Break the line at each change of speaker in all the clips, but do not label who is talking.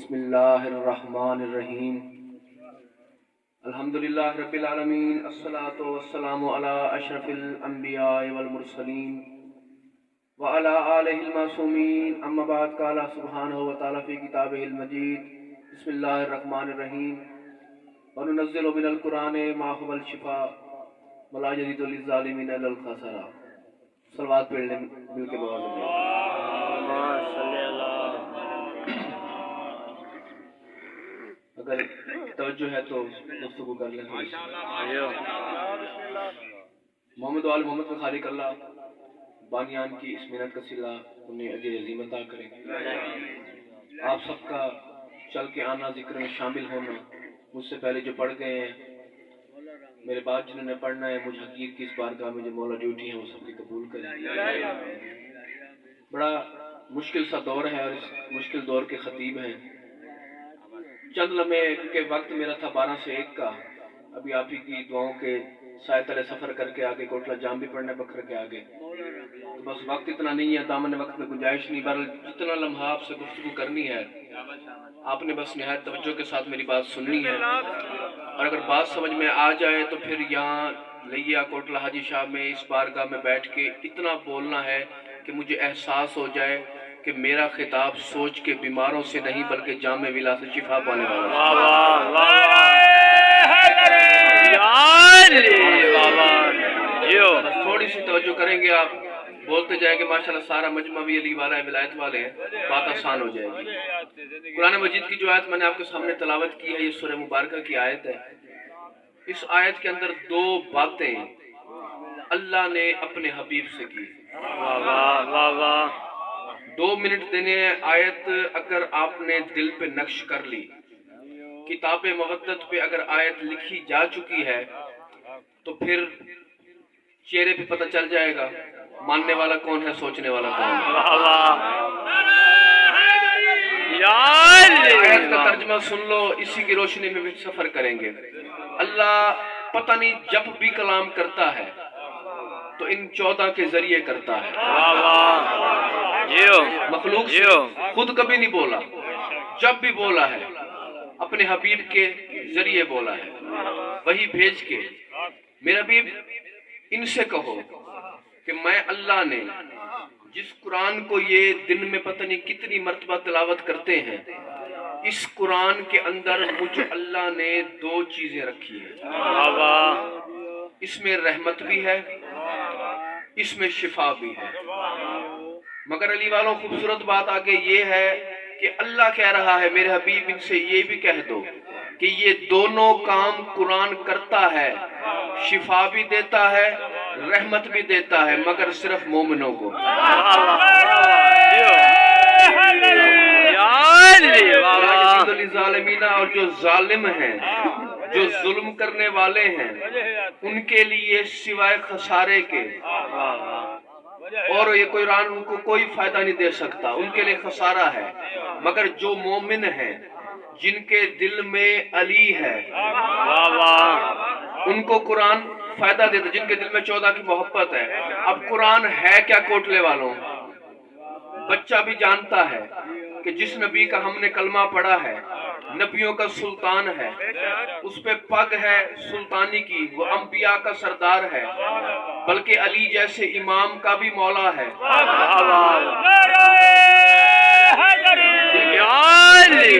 بسم اللہ الرحمن الرحیم الحمدللہ رب العالمین الصلاۃ والسلام علی اشرف الانبیاء والمرسلین وعلی آلہ المعصومین اما بعد قال سبحانہ وتعالی فی کتابہ المجید بسم اللہ الرحمن الرحیم وننزل من القرآن ما هو الشفاء ولا یزید للظالمین الا الخسارا۔ صلوات پڑھ لیں مل کے بہت اگر توجہ ہے تو گفتگو کر لیں۔ محمد وآل محمد کا خالق اللہ بانیان کی اس محنت کا صلہ انہیں اجر عظیم عطا کرے۔ آپ سب کا چل کے آنا، ذکر میں شامل ہونا، مجھ سے پہلے جو پڑھ گئے ہیں، میرے بعد جنہوں نے پڑھنا ہے، مجھ حقیر کی اس بارگاہ میں جو مولا ڈیوٹی ہے وہ سب کی قبول کریں۔ بڑا مشکل سا دور ہے اور اس مشکل دور کے خطیب ہیں۔ چند لمحے کے وقت میرا تھا 12 سے 1 کا، ابھی آپ ہی کی دعاؤں کے سائے تلے سفر کر کے آگے کوٹلہ جام بھی پڑھنا بکھر کے آگے، تو بس وقت اتنا نہیں ہے، دامن وقت میں گنجائش نہیں، بہرحال جتنا لمحہ آپ سے گفتگو کرنی ہے آپ نے بس نہایت توجہ کے ساتھ میری بات سننی ہے، اور اگر بات سمجھ میں آ جائے تو پھر یہاں لیا کوٹلہ حاجی شاہ میں اس بارگاہ میں بیٹھ کے اتنا بولنا ہے کہ مجھے احساس ہو جائے کہ میرا خطاب سوچ کے بیماروں سے نہیں بلکہ جامع ولا سے شفا پانے والا ہے۔ تھوڑی سی توجہ کریں گے، آپ بولتے جائیں کہ ماشاءاللہ سارا مجمع بھی علی والا ہے، ولایت والے ہیں، بات آسان ہو جائے گی۔ قرآن مجید کی جو آیت میں نے آپ کے سامنے تلاوت کی ہے، یہ سورہ مبارکہ کی آیت ہے۔ اس آیت کے اندر 2 باتیں اللہ نے اپنے حبیب سے کی۔ 2 منٹ دینے آیت اگر آپ نے دل پہ نقش کر لی، کتاب مودت پہ اگر آیت لکھی جا چکی ہے تو پھر چہرے پہ پتہ چل جائے گا ماننے والا کون ہے، سوچنے والا کون ہے۔ آیت کا ترجمہ سن لو، اسی کی روشنی میں بھی سفر کریں گے۔ اللہ پتہ نہیں جب بھی کلام کرتا ہے تو ان 14 کے ذریعے کرتا ہے۔ مخلوق سے خود کبھی نہیں بولا، جب بھی بولا ہے اپنے حبیب کے ذریعے بولا ہے، وہی بھیج کے میرا حبیب ان سے کہو کہ میں اللہ نے جس قرآن کو یہ دن میں پتہ نہیں کتنی مرتبہ تلاوت کرتے ہیں، اس قرآن کے اندر مجھ اللہ نے 2 چیزیں رکھی ہیں، اس میں رحمت بھی ہے، اس میں شفا بھی ہے۔ مگر علی والوں خوبصورت بات آگے یہ ہے کہ اللہ کہہ رہا ہے میرے حبیب ان سے یہ بھی کہہ دو کہ یہ دونوں کام قرآن کرتا ہے، شفا بھی دیتا ہے، رحمت بھی دیتا ہے، مگر صرف مومنوں کو۔ اور جو ظالم ہیں، جو ظلم کرنے والے ہیں، ان کے لیے سوائے خسارے کے اور یہ قرآن ان کو کوئی فائدہ نہیں دے سکتا، ان کے لیے خسارہ ہے۔ مگر جو مومن ہیں، جن کے دل میں علی ہے، ان کو قرآن فائدہ دیتا، جن کے دل میں 14 کی محبت ہے۔ اب قرآن ہے کیا کوٹلے والوں؟ بچہ بھی جانتا ہے کہ جس نبی کا ہم نے کلمہ پڑھا ہے نبیوں کا سلطان ہے، اس پہ پگ ہے سلطانی کی، وہ انبیاء کا سردار ہے، بلکہ علی جیسے امام کا بھی مولا ہے۔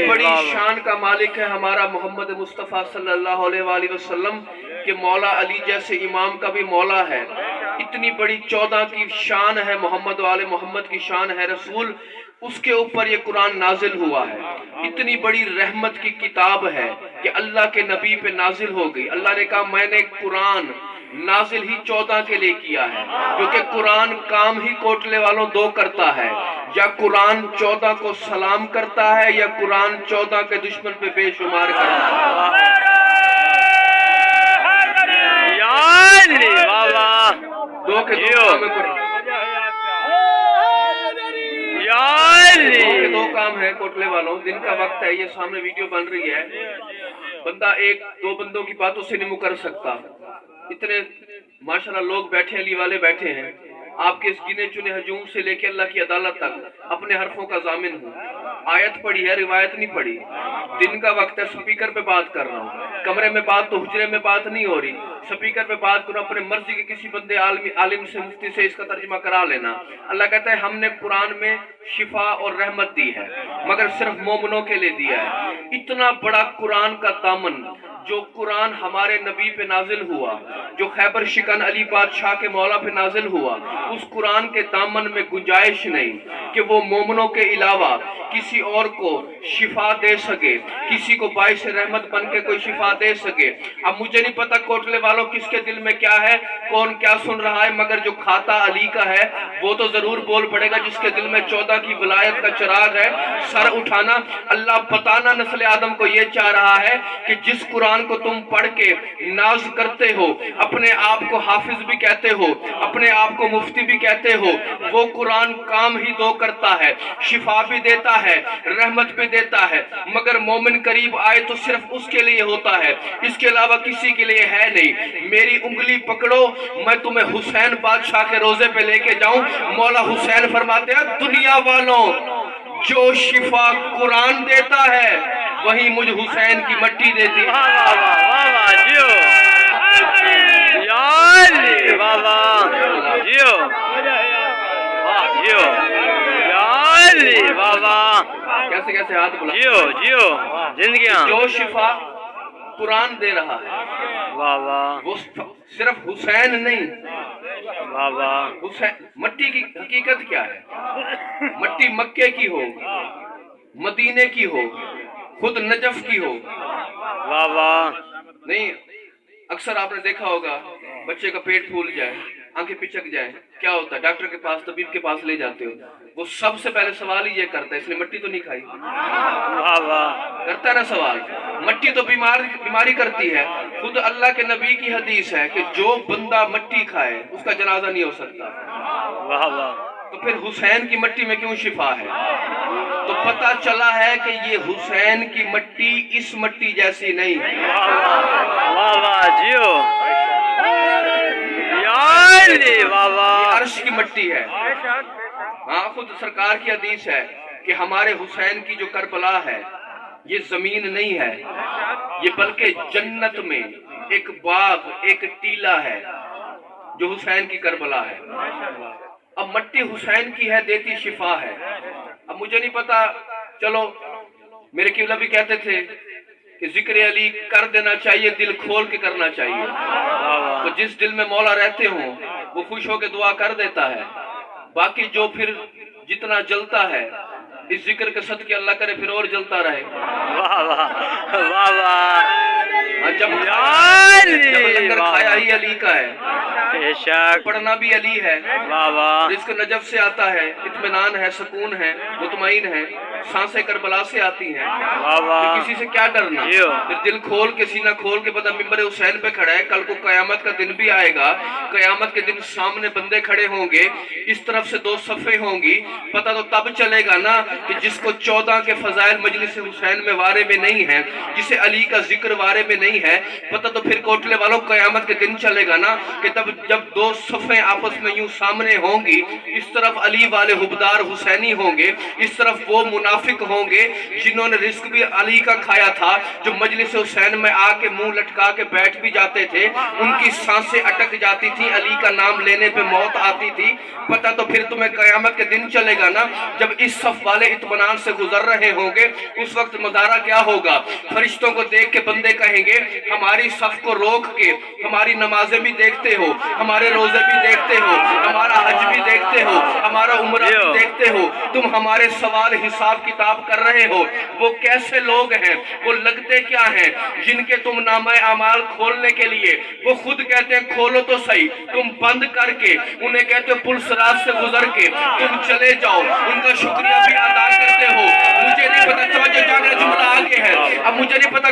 بڑی شان کا مالک ہے ہمارا محمد مصطفیٰ صلی اللہ علیہ وآلہ وسلم کہ مولا علی جیسے امام کا بھی مولا ہے۔ اتنی بڑی 14 کی شان ہے محمد وآل محمد کی شان ہے رسول، اس کے اوپر یہ قرآن نازل ہوا ہے۔ اتنی بڑی رحمت کی کتاب ہے کہ اللہ کے نبی پہ نازل ہو گئی۔ اللہ نے کہا میں نے قرآن نازل ہی 14 کے لئے کیا ہے، کیونکہ قرآن کام ہی کوٹلے والوں 2 کرتا ہے، یا قرآن 14 کو سلام کرتا ہے یا قرآن 14 کے دشمن پہ بے شمار کرتا ہے۔ 2 کے 2 کام ہے کوٹلے والوں۔ دن کا وقت ہے، یہ سامنے ویڈیو بن رہی ہے، بندہ 1-2 بندوں کی باتوں سے نہیں مکر سکتا، اتنے ماشاءاللہ لوگ بیٹھے علی والے بیٹھے ہیں، آپ کے اس گنے چنے ہجوم سے لے کے اللہ کی عدالت تک اپنے حرفوں کا ضامن ہوں۔ آیت پڑھی ہے، روایت نہیں پڑھی۔ دن کا وقت ہے، سپیکر پہ بات کر رہا ہوں، کمرے میں بات تو حجرے میں بات نہیں ہو رہی، سپیکر پہ بات کرو، اپنے مرضی کے کسی بندے عالم سے، مفتی سے اس کا ترجمہ کرا لینا۔ اللہ کہتا ہے ہم نے قرآن میں شفا اور رحمت دی ہے، مگر صرف مومنوں کے لیے دیا ہے۔ اتنا بڑا قرآن کا دامن جو قرآن ہمارے نبی پہ نازل ہوا، جو خیبر شکن علی بادشاہ کے مولا پہ نازل ہوا، اس قرآن کے دامن میں گنجائش نہیں کہ وہ مومنوں کے علاوہ کسی اور کو شفا دے سکے، کسی کو باعث رحمت بن کے کوئی شفا دے سکے۔ اب مجھے نہیں پتا کوٹلے والوں کس کے دل میں کیا ہے، کون کیا سن رہا ہے، مگر جو کھاتا علی کا ہے وہ تو ضرور بول پڑے گا، جس کے دل میں 14 کی ولایت کا چراغ ہے، سر اٹھانا۔ اللہ بتانا نسل آدم کو یہ چاہ رہا ہے کہ جس قرآن کو تم پڑھ کے ناز کرتے ہو، اپنے آپ کو حافظ بھی کہتے ہو، اپنے آپ کو مفتی بھی کہتے ہو، وہ قرآن کام ہی دو کرتا ہے، شفا بھی دیتا ہے، رحمت بھی دیتا ہے، مگر مومن قریب آئے تو صرف اس کے لیے ہوتا ہے، اس کے علاوہ کسی کے لیے ہے نہیں۔ میری انگلی پکڑو، میں تمہیں حسین بادشاہ کے روزے پہ لے کے جاؤں۔ مولا حسین فرماتے ہیں دنیا والوں، جو شفا قرآن دیتا ہے وہی مجھ حسین کی مٹی دیتی ہے۔ کیسے کیسے ہاتھ بلا، زندگیاں، جو شفا قرآن دے رہا ہے وہ صرف حسین نہیں، حسین مٹی کی حقیقت کیا ہے؟ مٹی مکے کی ہو، مدینے کی ہو، خود نجف کی ہو، نہیں۔ اکثر آپ نے دیکھا ہوگا بچے کا پیٹ پھول جائے، آنکھیں پچک جائے، کیا ہوتا ہے؟ ڈاکٹر کے پاس، طبیب کے پاس لے جاتے ہو، وہ سب سے پہلے سوال ہی یہ کرتا ہے اس نے مٹی تو نہیں کھائی؟ کرتا ہے نا سوال؟ مٹی تو بیماری کرتی ہے۔ خود اللہ کے نبی کی حدیث ہے کہ جو بندہ مٹی کھائے اس کا جنازہ نہیں ہو سکتا۔ تو پھر حسین کی مٹی میں کیوں شفا ہے؟ تو پتہ چلا ہے کہ یہ حسین کی مٹی اس مٹی جیسی نہیں، یہ عرش کی مٹی ہے۔ ہاں، خود سرکار کی حدیث ہے کہ ہمارے حسین کی جو کربلا ہے یہ زمین نہیں ہے، یہ بلکہ جنت میں ایک باغ، ایک ٹیلہ ہے جو حسین کی کربلا ہے۔ اب مٹی حسین کی ہے، دیتی شفا ہے۔ اب مجھے نہیں پتا، چلو میرے قبلہ بھی کہتے تھے کہ ذکر علی کر دینا چاہیے، دل کھول کے کرنا چاہیے۔ تو جس دل میں مولا رہتے ہوں وہ خوش ہو کے دعا کر دیتا ہے، باقی جو پھر جتنا جلتا ہے اس ذکر کے صدقے اللہ کرے پھر اور جلتا رہے۔ جب لنگر کھایا ہی علی کا ہے، پڑھنا بھی علی ہے، رزق نجف سے آتا ہے، اطمینان ہے، سکون ہے، مطمئن ہے، سانسیں کربلا سے آتی ہیں، پھر کسی سے کیا ڈرنا؟ پھر دل کھول کے، سینہ کھول کے بندہ ممبر حسین پہ کھڑا ہے۔ کل کو قیامت کا دن بھی آئے گا، قیامت کے دن سامنے بندے کھڑے ہوں گے، اس طرف سے 2 صفیں ہوں گی، پتہ تو تب چلے گا نا کہ جس کو 14 کے فضائل مجلس حسین میں وارے میں نہیں ہے، جسے علی کا ذکر وارے میں نہیں ہے، پتہ تو پھر کوٹلے والوں قیامت کے دن چلے گا نا کہ تب جب 2 صفیں آپس میں یوں سامنے ہوں گی، اس طرف علی والے حبدار حسینی ہوں گے، اس طرف وہ منافق ہوں گے جنہوں نے رزق بھی علی کا کھایا تھا، جو مجلس حسین میں آ کے منہ لٹکا کے بیٹھ بھی جاتے تھے، ان کی سانسیں اٹک جاتی تھی، علی کا نام لینے پہ موت آتی تھی۔ پتہ تو پھر تمہیں قیامت کے دن چلے گا نا جب اس صف والے اطمینان سے گزر رہے ہوں گے، اس وقت مظاہرہ کیا ہوگا؟ فرشتوں کو دیکھ کے بندے کہیں گے ہماری صف کو روک کے ہماری نمازیں بھی دیکھتے ہو، ہمارے روزے بھی دیکھتے ہو، ہمارا حج بھی دیکھتے ہو، ہمارا عمرہ بھی دیکھتے ہو، تم ہمارے سوال حساب کتاب کر رہے ہو۔ وہ کیسے لوگ ہیں، وہ لگتے کیا ہیں جن کے تم نامہ اعمال کھولنے کے لیے وہ خود کہتے ہیں کھولو تو صحیح، تم بند کر کے انہیں کہتے ہو پل صراط سے گزر کے تم چلے جاؤ، ان کا شکریہ بھی ادا کرتے ہو۔ مجھے نہیں پتا، توجہ جاگرہ جملہ آگے ہے، اب مجھے نہیں پتا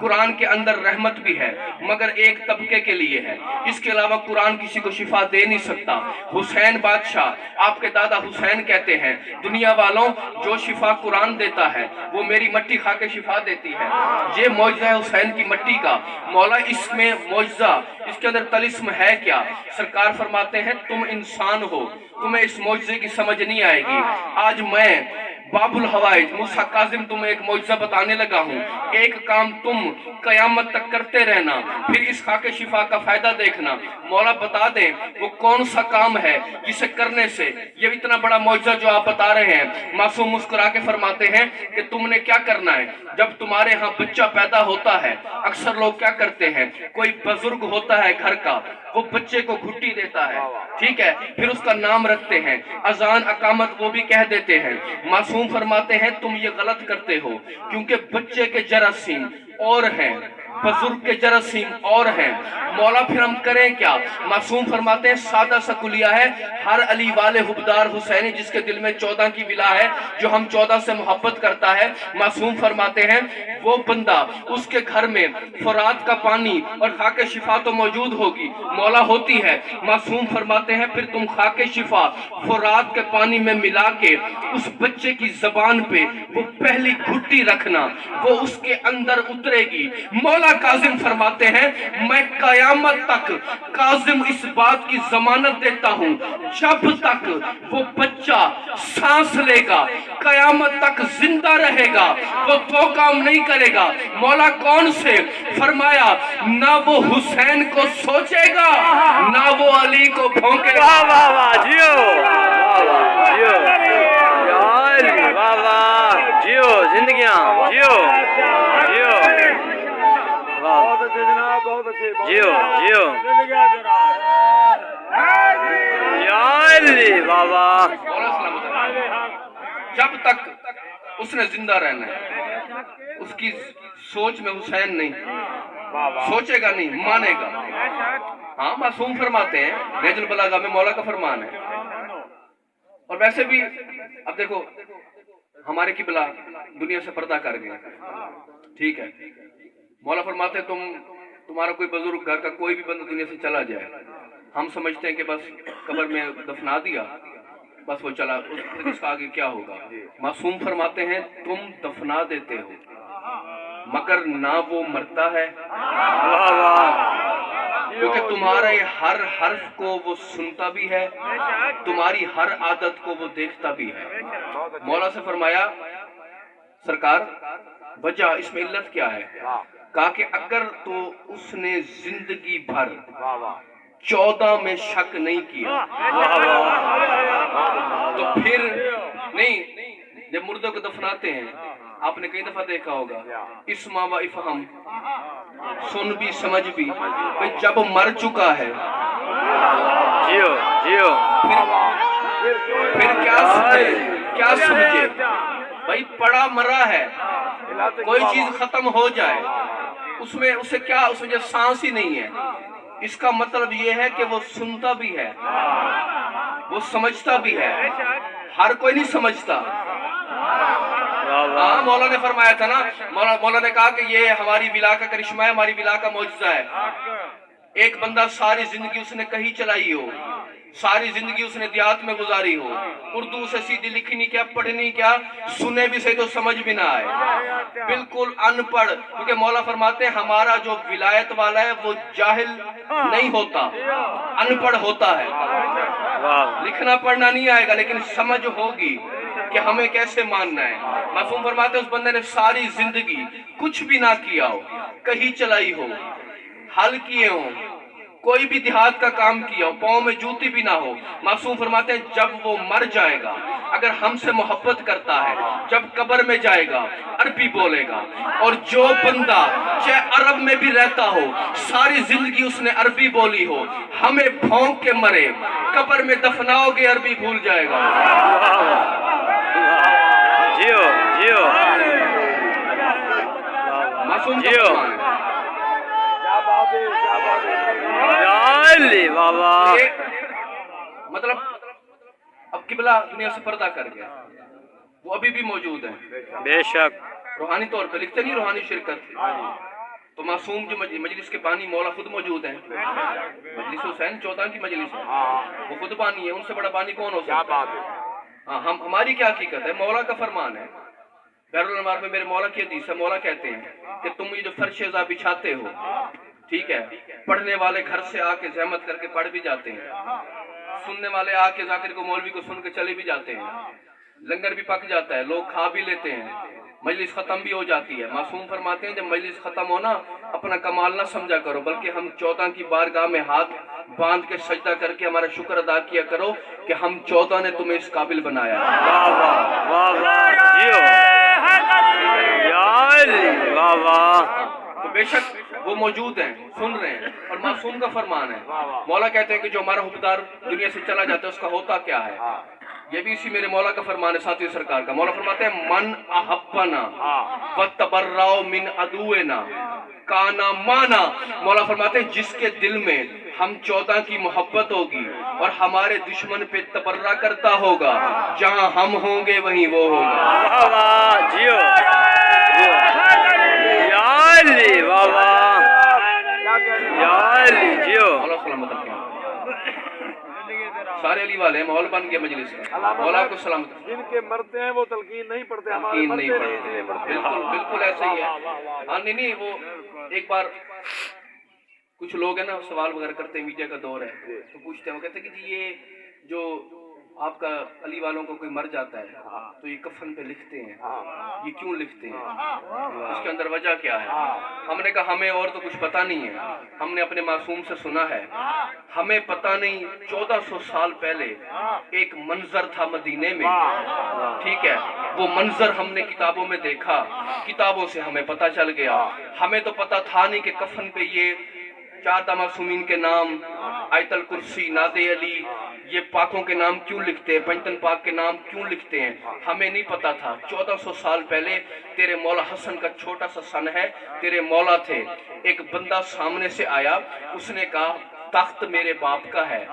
قرآن کے اندر رحمت بھی ہے مگر ایک طبقے کے لیے ہے، اس کے علاوہ قرآن کسی کو شفا دے نہیں سکتا۔ حسین بادشاہ آپ کے دادا حسین کہتے ہیں دنیا والوں جو شفا قرآن دیتا ہے وہ میری مٹی کھا کے شفا دیتی ہے۔ یہ معجزہ ہے حسین کی مٹی کا۔ مولا اس میں معجزہ، اس کے اندر طلسم ہے کیا؟ سرکار فرماتے ہیں تم انسان ہو، تمہیں اس معجزے کی سمجھ نہیں آئے گی۔ آج میں باب الحوائج موسیٰ کاظم تمہیں ایک معجزہ بتانے لگا ہوں۔ ایک کام تم قیامت تک کرتے رہنا، پھر اس خاک شفا کا فائدہ دیکھنا۔ مولا بتا دیں وہ کون سا کام ہے جسے کرنے سے یہ اتنا بڑا معجزہ جو آپ بتا رہے ہیں۔ معصوم مسکرا کے فرماتے ہیں کہ تم نے کیا کرنا ہے؟ جب تمہارے ہاں بچہ پیدا ہوتا ہے اکثر لوگ کیا کرتے ہیں، کوئی بزرگ ہوتا ہے گھر کا، وہ بچے کو گھٹی دیتا ہے، ٹھیک ہے، پھر اس کا نام رکھتے ہیں، اذان اقامت وہ بھی کہہ دیتے ہیں۔ معصوم فرماتے ہیں تم یہ غلط کرتے ہو، کیونکہ بچے کے جراثیم اور ہیں، بزرگ کے جراثیم اور ہیں۔ مولا پھر ہم کریں کیا؟ معصوم فرماتے ہیں سادہ سا کلیہ ہے، ہر علی والے حبدار حسینی جس کے دل میں 14 کی ولا ہے، جو ہم 14 سے محبت کرتا ہے، معصوم فرماتے ہیں وہ بندہ اس کے گھر میں فرات کا پانی اور خاک شفا تو موجود ہوگی، مولا ہوتی ہے۔ معصوم فرماتے ہیں پھر تم خاک شفا فرات کے پانی میں ملا کے اس بچے کی زبان پہ وہ پہلی گھٹی رکھنا، وہ اس کے اندر اترے گی۔ مولا کاظم فرماتے ہیں میں قیامت تک کاظم اس بات کی ضمانت دیتا ہوں جب تک وہ بچہ سانس لے گا، قیامت تک زندہ رہے گا، وہ دو کام نہیں کرے گا۔ مولا کون سے؟ فرمایا نہ وہ حسین کو سوچے گا نہ وہ علی کو بھونکے گا۔
واہ واہ واہ جیو، واہ واہ جیو، یا علی، واہ واہ جیو، زندگیاں جیو جیو، واہ جیو جیو، یا علی، واہ واہ،
مولا سلامت رہے۔ جب تک اس نے زندہ رہنا ہے، اس کی سوچ میں حسین نہیں، سوچے گا نہیں، مانے گا۔ ہاں معصوم فرماتے ہیں نہج البلاغہ میں مولا کا فرمان ہے۔ اور ویسے بھی اب دیکھو ہمارے قبلہ دنیا سے پردہ کر گئے، ٹھیک ہے، مولا فرماتے ہیں تمہارا کوئی بزرگ گھر کا کوئی بھی بندہ دنیا سے چلا جائے، ہم سمجھتے ہیں کہ بس قبر میں دفنا دیا بس وہ چلا، اس کا آگے کیا ہوگا؟ معصوم فرماتے ہیں تم دفنا دیتے ہو مگر نہ وہ مرتا ہے،
واہ واہ،
کیونکہ تمہارے ہر حرف کو وہ سنتا بھی ہے، تمہاری ہر عادت کو وہ دیکھتا بھی ہے۔ مولا سے فرمایا سرکار وجہ اس میں علت کیا ہے؟ کہا کہ اگر تو اس نے زندگی بھر 14 میں شک نہیں کیا تو پھر نہیں، جب مردوں کو دفناتے ہیں آپ نے کئی دفعہ دیکھا ہوگا اسما و افہم، سن بھی سمجھ بھی، بھئی جب مر چکا ہے
جیو جیو،
پھر کیا سمجھے؟ بھئی پڑا مرا ہے، کوئی چیز ختم ہو جائے اس میں اسے کیا، اس میں جب سانس ہی نہیں ہے، اس کا مطلب یہ ہے کہ وہ سنتا بھی ہے، وہ سمجھتا بھی ہے، ہر کوئی نہیں سمجھتا۔ ہاں مولا نے فرمایا تھا نا، مولا نے کہا کہ یہ ہماری ولا کا کرشمہ ہے، ہماری ولا کا معجزہ ہے۔ ایک بندہ ساری زندگی اس نے کہیں چلائی ہو، ساری زندگی اس نے دیہات میں گزاری ہو، اردو سے سیدھی لکھنی کیا پڑھنی کیا، سنے بھی صحیح تو سمجھ بھی نہ آئے، بالکل ان پڑھ، کیونکہ مولا فرماتے ہیں ہمارا جو ولایت والا ہے وہ جاہل نہیں ہوتا، ان پڑھ ہوتا ہے، لکھنا پڑھنا نہیں آئے گا لیکن سمجھ ہوگی کہ ہمیں کیسے ماننا ہے۔ معصوم فرماتے ہیں اس بندے نے ساری زندگی کچھ بھی نہ کیا ہو، کہیں چلائی ہو، حل کیے ہوں، کوئی بھی دیہات کا کام کیا ہو، پاؤں میں جوتی بھی نہ ہو، معصوم فرماتے ہیں جب وہ مر جائے گا اگر ہم سے محبت کرتا ہے جب قبر میں جائے گا عربی بولے گا، اور جو بندہ چاہے عرب میں بھی رہتا ہو ساری زندگی اس نے عربی بولی ہو، ہمیں بھونک کے مرے قبر میں دفناؤ گے عربی بھول جائے گا۔
جیو جیو،
معصوم کا
جیو،
فرمان ہے۔
یا علی، واہ واہ،
مطلب اب قبلہ دنیا سے پردہ کر گیا، وہ ابھی بھی موجود ہیں،
بے شک،
روحانی طور پہ لکھتے نہیں روحانی شرکت، تو معصوم جو مجلس کے بانی مولا خود موجود ہیں. مجلس حسین 14 کی مجلس ہے, وہ خود بانی ہے, ان سے بڑا بانی کون ہو سکتا ہے؟ ہاں, ہماری کیا حقیقت ہے؟ مولا کا فرمان ہے. بحر الانوار میں میرے مولا کی حدیث ہے, مولا کہتے ہیں کہ تم یہ جو فرش ازا بچھاتے ہو, ٹھیک ہے, پڑھنے والے گھر سے آ کے زحمت کر کے پڑھ بھی جاتے ہیں, سننے والے آ کے ذاکر کو مولوی کو سن کے چلے بھی جاتے ہیں, لنگر بھی پک جاتا ہے, لوگ کھا بھی لیتے ہیں, مجلس ختم بھی ہو جاتی ہے. معصوم فرماتے ہیں جب مجلس ختم ہونا اپنا کمال نہ سمجھا کرو, بلکہ ہم 14 کی بارگاہ میں ہاتھ باندھ کے سجدہ کر کے ہمارا شکر ادا کیا کرو کہ ہم 14 نے تمہیں اس قابل بنایا.
واہ واہ واہ واہ جیو یا علی واہ واہ.
تو بے شک وہ موجود ہیں, سن رہے ہیں, اور معصوم کا فرمان ہے. مولا کہتے ہیں کہ جو ہمارا حکمدار دنیا سے چلا جاتا ہے اس کا ہوتا کیا ہے؟ یہ بھی اسی میرے مولا کا فرمان ہے, ساتھی سرکار کا. مولا فرماتے ہیں من احبنا وتبرأ من عدونا کانا مانا. مولا فرماتے ہیں جس کے دل میں ہم 14 کی محبت ہوگی اور ہمارے دشمن پہ تبرہ کرتا ہوگا, جہاں ہم ہوں گے وہیں وہ ہوگا.
واہ واہ جیو یا علی واہ واہ یا علی جیو.
مولا سلامت رکھیں. سارے علی والے ہیں, ماحول بن گیا مجلس کا. مولا کو سلامت رکھیں.
جن کے مرتے ہیں وہ تلقین نہیں پڑھتے, ہمارے
یقین نہیں
مرتے
پڑتے.
نہیں پڑھتے.
بالکل بالکل ایسا ہی ہے. ہاں نہیں وہ ایک بار کچھ لوگ ہیں نا سوال وغیرہ کرتے ہیں, میڈیا کا دور ہے, تو پوچھتے ہیں, وہ کہتے ہیں کہ جی یہ جو آپ کا علی والوں کو کوئی مر جاتا ہے تو یہ کفن پہ لکھتے ہیں, یہ کیوں لکھتے ہیں, اس کے اندر وجہ کیا ہے؟ ہم نے کہا ہمیں اور تو کچھ پتہ نہیں ہے, ہم نے اپنے معصوم سے سنا ہے. ہمیں پتہ نہیں 1400 سال پہلے ایک منظر تھا مدینے میں, ٹھیک ہے, وہ منظر ہم نے کتابوں میں دیکھا, کتابوں سے ہمیں پتہ چل گیا. ہمیں تو پتہ تھا نہیں کہ کفن پہ یہ 4 معصومین کے نام, آیت الکرسی, ناد علی, یہ پاکوں کے نام کیوں لکھتے ہیں, پنجتن پاک کے نام کیوں لکھتے ہیں, ہمیں نہیں پتا تھا. 1400 سال پہلے تیرے مولا حسن کا چھوٹا سا سن ہے, تیرے مولا تھے, ایک بندہ سامنے سے آیا, اس نے کہا تخت میرے باپ کا ہے,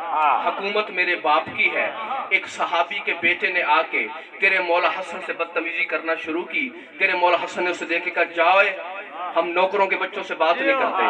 حکومت میرے باپ کی ہے. ایک صحابی کے بیٹے نے آ کے تیرے مولا حسن سے بدتمیزی کرنا شروع کی. تیرے مولا حسن نے اسے دیکھ کے کہا جاؤ, ہم نوکروں کے بچوں سے بات نہیں کرتے.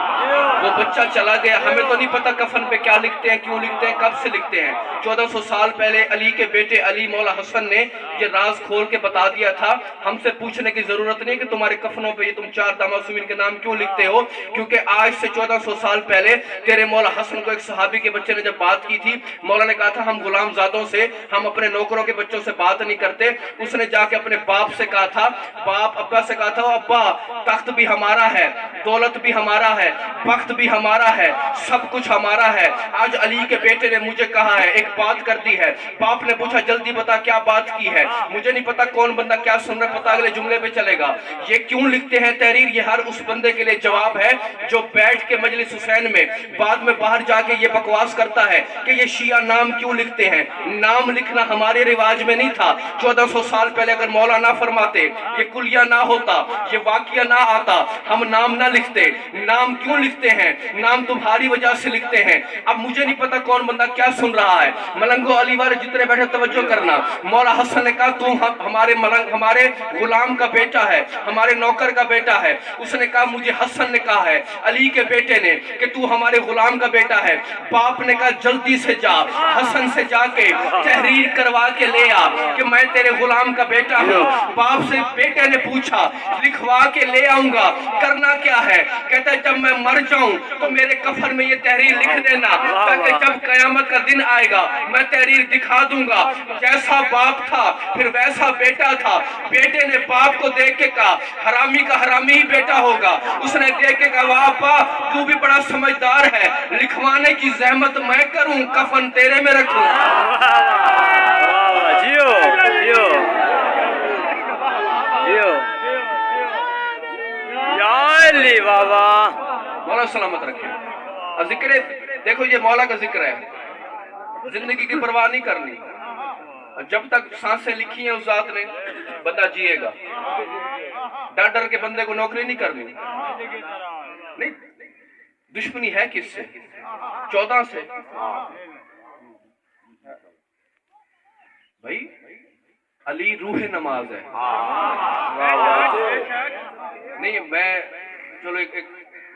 وہ بچہ چلا گیا. ہمیں تو نہیں پتا کفن پہ کیا لکھتے ہیں, کیوں لکھتے ہیں, کب سے لکھتے ہیں. 1400 سال پہلے علی کے بیٹے علی مولا حسن نے یہ راز کھول کے بتا دیا تھا. ہم سے پوچھنے کی ضرورت نہیں کہ تمہارے کفنوں پہ یہ تم 4 معصومین کے نام کیوں لکھتے ہو, کیونکہ آج سے 1400 سال پہلے تیرے مولا حسن کو ایک صحابی کے بچے نے جب بات کی تھی, مولا نے کہا تھا ہم غلام زادوں سے, ہم اپنے نوکروں کے بچوں سے بات نہیں کرتے. اس نے جا کے اپنے باپ سے کہا تھا, باپ ابا سے کہا تھا, ابا تخت بھی ہمارا ہے, دولت بھی ہمارا ہے, وقت بھی ہمارا ہے, سب کچھ ہمارا ہے. آج علی کے بیٹے نے مجھے کہا ہے, ایک بات کر دی ہے. باپ نے پوچھا جلدی بتا کیا بات کی ہے. مجھے نہیں پتا کون بندہ کیا سن رہا ہے, پتا اگلے جملے پہ چلے گا. یہ کیوں لکھتے ہیں تحریر, یہ ہر اس بندے کے لیے جواب ہے جو بیٹھ کے مجلس حسین میں بعد میں باہر جا کے یہ بکواس کرتا ہے کہ یہ شیعہ نام کیوں لکھتے ہیں. نام لکھنا ہمارے رواج میں نہیں تھا. 1400 سال پہلے اگر مولا نہ فرماتے, یہ کلیہ نہ ہوتا, یہ واقعہ نہ آتا, ہم نام نہ لکھتے. نام کیوں لکھتے ہیں, نام تمہاری وجہ سے لکھتے ہیں. اب مجھے نہیں پتا کون بندہ کیا سن رہا ہے. ملنگو علی والے جتنے بیٹھے توجہ کرنا. مولا حسن نے کہا تم ہمارے غلام کا بیٹا ہے, ہمارے نوکر کا بیٹا ہے. اس نے کہا مجھے حسن نے کہا ہے, علی کے بیٹے نے, کہ تو ہمارے غلام کا بیٹا ہے. باپ نے کہا جلدی سے جا, حسن سے جا کے تحریر کروا کے لے آ کہ میں تیرے غلام کا بیٹا ہوں. باپ سے بیٹے نے پوچھا لکھوا کے لے آؤں گا, کرنا کیا ہے؟ کہتا ہے جب میں مر جاؤں تو میرے کفن میں یہ تحریر لکھ دینا, تاکہ جب قیامت کا دن آئے گا میں تحریر دکھا دوں گا. جیسا باپ تھا پھر ویسا بیٹا تھا. بیٹے نے باپ کو دیکھ کے کہا حرامی کا حرامی ہی بیٹا ہوگا. اس نے دیکھ کے کہا واہ ابا تو بھی بڑا سمجھدار ہے, لکھوانے کی زحمت میں کروں, کفن تیرے میں رکھوں.
جیو جیو جیو یا علی واہ واہ.
مولا سلامت رکھے. ذکر دیکھو یہ مولا کا ذکر ہے, زندگی کی پرواہ نہیں کرنی. جب تک سانسیں لکھی ہیں اس ذات نے بندہ جیے گا. ڈر ڈر کے بندے کو نوکری نہیں کرنی. نہیں, دشمنی ہے کس سے؟ 14 سے. بھائی علی روح نماز ہے. نہیں میں چلو ایک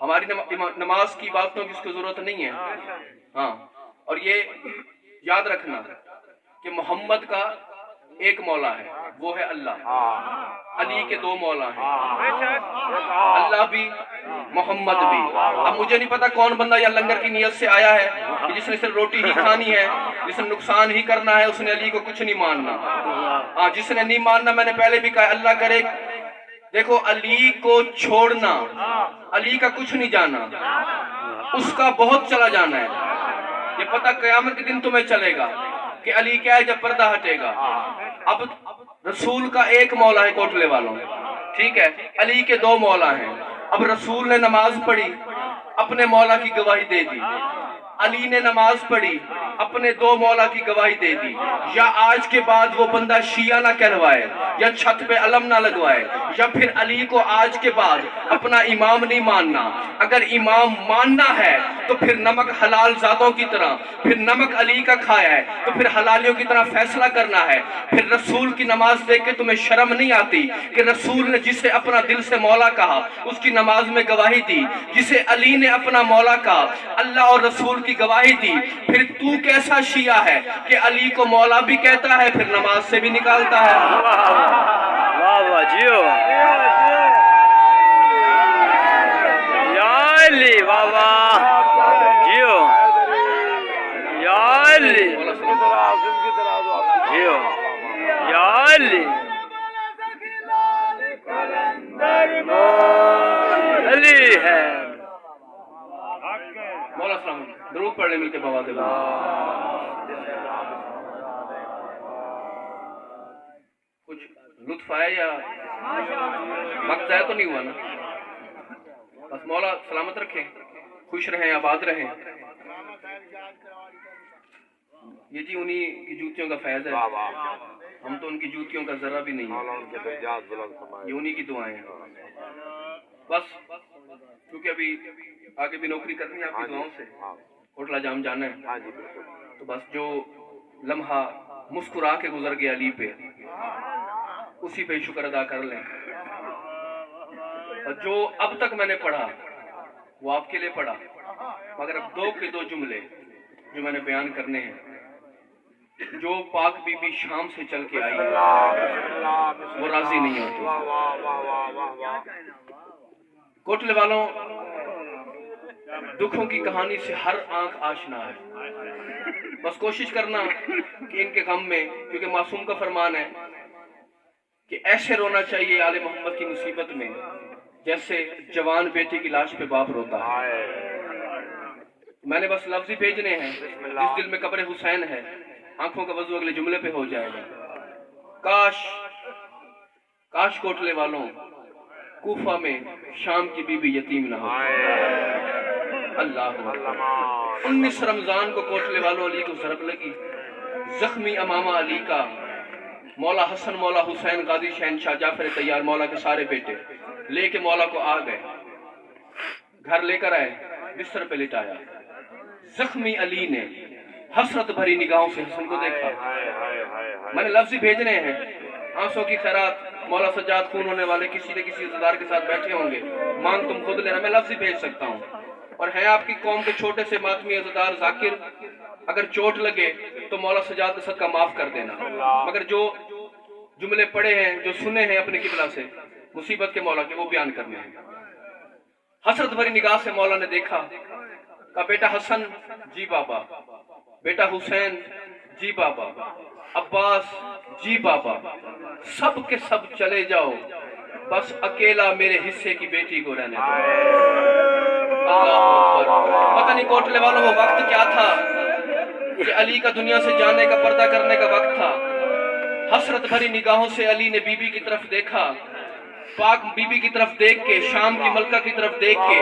ہماری نماز کی باتوں کی اس کو ضرورت نہیں ہے. ہاں، اور یہ یاد رکھنا کہ محمد کا ایک مولا ہے، وہ ہے اللہ. علی کے دو مولا ہیں، اللہ بھی محمد بھی. اب مجھے نہیں پتا کون بندہ یا لنگر کی نیت سے آیا ہے کہ جس نے صرف روٹی ہی کھانی ہے، جس نے نقصان ہی کرنا ہے، اس نے علی کو کچھ نہیں ماننا. ہاں، جس نے نہیں ماننا، میں نے پہلے بھی کہا، اللہ کرے. دیکھو، علی کو چھوڑنا، علی کا کچھ نہیں جانا، اس کا بہت چلا جانا ہے. یہ پتہ قیامت کے دن تمہیں چلے گا کہ علی کیا ہے جب پردہ ہٹے گا. اب رسول کا ایک مولا ہے کوٹلے والوں، ٹھیک ہے، علی کے دو مولا ہیں. اب رسول نے نماز پڑھی، اپنے مولا کی گواہی دے دی. علی نے نماز پڑھی، اپنے دو مولا کی گواہی دے دی. یا آج کے بعد وہ بندہ شیعہ نہ کہلوائے، یا چھت پہ علم نہ لگوائے، یا پھر علی کو آج کے بعد اپنا امام نہیں ماننا. اگر امام ماننا ہے تو پھر نمک حلال ذاتوں کی طرح، پھر نمک علی کا کھایا ہے تو پھر حلالیوں کی طرح فیصلہ کرنا ہے. پھر رسول کی نماز دیکھ کے تمہیں شرم نہیں آتی کہ رسول نے جسے اپنا دل سے مولا کہا اس کی نماز میں گواہی دی، جسے علی نے اپنا مولا کہا اللہ اور رسول کی گواہی دی. پھر تو کیسا شیعہ ہے کہ علی کو مولا بھی کہتا ہے پھر نماز سے بھی نکالتا ہے؟
واہ واہ جیو یا علی، واہ واہ جیو یا علی جیو یا علی علی ہے.
مولا السلام علیکم، درود پڑھ لیں مل کے بواد کچھ لطف آیا یا وقت ضائع تو نہیں ہوا نا؟ بس مولا سلامت رکھیں، خوش رہیں، آباد رہیں. یہ جی انہی کی جوتیوں کا فیض ہے، ہم تو ان کی جوتیوں کا ذرہ بھی نہیں ہے، یہ انہی کی دعائیں ہیں. بس کیونکہ ابھی آگے بھی نوکری کرنی ہے آپ کی دعاؤں سے، کوٹلہ جام جانا ہے، تو بس جو لمحہ مسکرا کے گزر گیا علی پہ، اسی پہ شکر ادا کر لیں. اور جو اب تک میں نے پڑھا وہ آپ کے لیے پڑھا، مگر اب دو کے دو جملے جو میں نے بیان کرنے ہیں. جو پاک بی بی شام سے چل کے آئی وہ راضی نہیں ہوتی. کوٹلے والوں، دکھوں کی کہانی سے ہر آنکھ آشنا ہے. بس کوشش کرنا کہ ان کے غم میں، کیونکہ معصوم کا فرمان ہے کہ ایسے رونا چاہیے آل محمد کی مصیبت میں جیسے جوان بیٹی کی لاش پہ باپ روتا ہے. میں نے بس لفظ ہی بھیجنے ہیں، جس دل میں قبر حسین ہے آنکھوں کا وضو اگلے جملے پہ ہو جائے گا. کاش کوٹلے والوں کوفہ میں شام کی بی بی یتیم نہ ہو. اللہ 19 رمضان کو کوٹلے والوں علی کو ضرب لگی، زخمی امامہ علی کا، مولا حسن، مولا حسین، غازی شہنشاہ جعفر طیار، مولا کے سارے بیٹے لے کے مولا کو آ گئے، گھر لے کر آئے، بستر پہ لٹایا. زخمی علی نے حسرت بھری نگاہوں سے حسن کو دیکھا. میں نے لفظ ہی بھیجنے ہیں، آنسوں کی خیرات مولا سجاد خون ہونے والے کسی نہ کسی عزادار کے ساتھ بیٹھے ہوں گے، مانگ تم خود لینا، میں لفظ ہی بھیج سکتا ہوں. اور ہیں آپ کی قوم کے چھوٹے سے ماتمی عزادار ذاکر، اگر چوٹ لگے تو مولا سجاد کا صدقہ معاف کر دینا. مگر جو جملے پڑھے ہیں، جو سنے ہیں اپنے قبلہ سے مصیبت کے مولا کے، وہ بیان کرنے ہیں. حسرت بھری نگاہ سے مولا نے دیکھا، کہا بیٹا حسن جی بابا، بیٹا حسین جی بابا، عباس جی بابا، سب کے سب چلے جاؤ، بس اکیلا میرے حصے کی بیٹی کو رہنے دو. اللہ اکبر. پتہ نہیں کوٹلے والوں وہ وقت کیا تھا کہ علی کا دنیا سے جانے کا، پردہ کرنے کا وقت تھا. حسرت بھری نگاہوں سے علی نے بی بی کی طرف دیکھا، پاک بی بی کی طرف دیکھ کے، شام کی ملکہ کی طرف دیکھ کے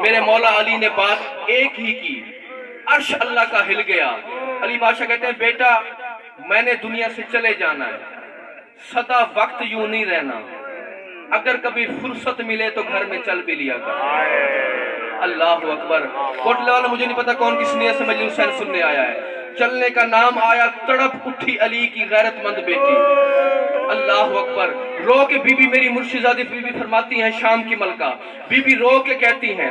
میرے مولا علی نے بات ایک ہی کی. عرش اللہ کا ہل گیا. علی بادشاہ کہتے ہیں بیٹا میں نے دنیا سے چلے جانا ہے، سدا وقت یوں نہیں رہنا، اگر کبھی فرصت ملے تو گھر میں چل بھی لیا کر. اللہ اکبر. کوٹلے والا مجھے نہیں پتا کون کس نیت سے مجلس حسین سننے آیا ہے. چلنے کا نام آیا، تڑپ اٹھی علی کی غیرت مند بیٹی. اللہ اکبر. رو کے بی بی میری مرشدزادی بی بی فرماتی ہیں، شام کی ملکہ بی بی رو کے کہتی ہیں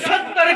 70